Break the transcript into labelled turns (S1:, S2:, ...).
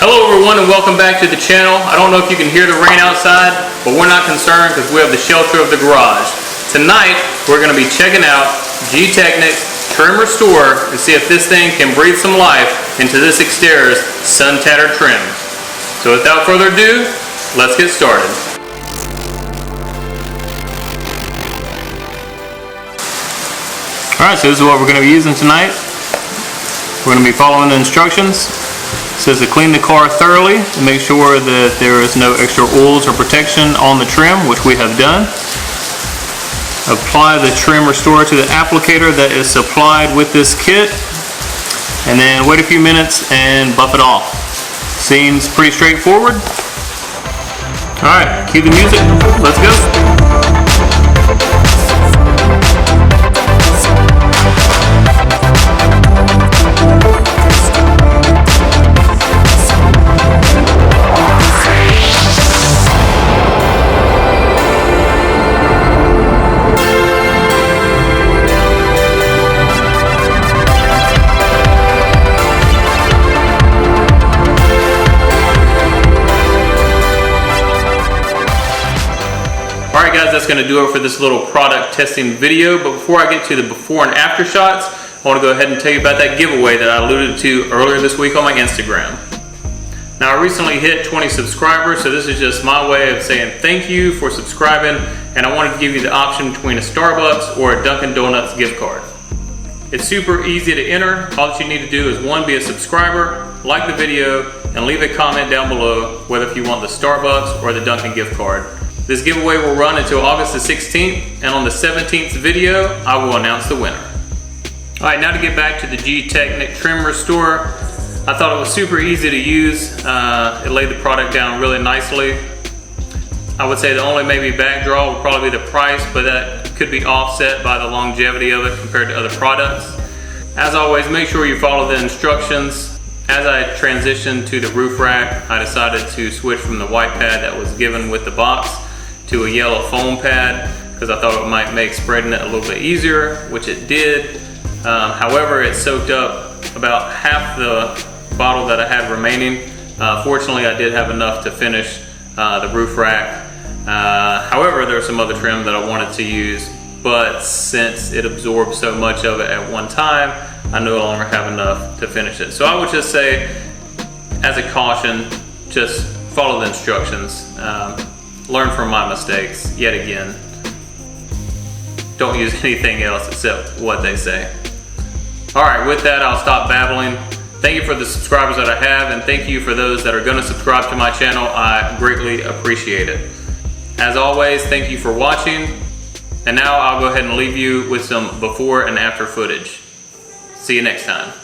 S1: Hello everyone and welcome back to the channel. I don't know if you can hear the rain outside, but we're not concerned because we have the shelter of the garage. Tonight we're going to be checking out Gtechniq Trim Restore and see if this thing can breathe some life into this exterior's sun tattered trim. So without further ado, let's get started. Alright, so this is what we're going to be using tonight. We're going to be following the instructions. It says to clean the car thoroughly and make sure that there is no extra oils or protection on the trim, which we have done. Apply the trim restore to the applicator that is supplied with this kit, and then wait a few minutes and buff it off. Seems pretty straightforward. Alright, cue the music. Let's go. Alright guys, that's going to do it for this little product testing video, but before I get to the before and after shots, I want to go ahead and tell you about that giveaway that I alluded to earlier this week on my Instagram. Now I recently hit 20 subscribers, so this is just my way of saying thank you for subscribing, and I wanted to give you the option between a Starbucks or a Dunkin' Donuts gift card. It's super easy to enter. All that you need to do is one, be a subscriber, like the video, and leave a comment down below whether if you want the Starbucks or the Dunkin' gift card. This giveaway will run until August the 16th, and on the 17th video, I will announce the winner. Alright, now to get back to the Gtechniq Trim Restore. I thought it was super easy to use. It laid the product down really nicely. I would say the only maybe bad draw would probably be the price, but that could be offset by the longevity of it compared to other products. As always, make sure you follow the instructions. As I transitioned to the roof rack, I decided to switch from the white pad that was given with the box to a yellow foam pad because I thought it might make spreading it a little bit easier, which it did. However, it soaked up about half the bottle that I had remaining. Fortunately, I did have enough to finish the roof rack. However, there are some other trim that I wanted to use, but since it absorbed so much of it at one time, I no longer have enough to finish it. So I would just say, as a caution, just follow the instructions. Learn from my mistakes, yet again. Don't use anything else except what they say. Alright, with that, I'll stop babbling. Thank you for the subscribers that I have, and thank you for those that are going to subscribe to my channel. I greatly appreciate it. As always, thank you for watching. And now I'll go ahead and leave you with some before and after footage. See you next time.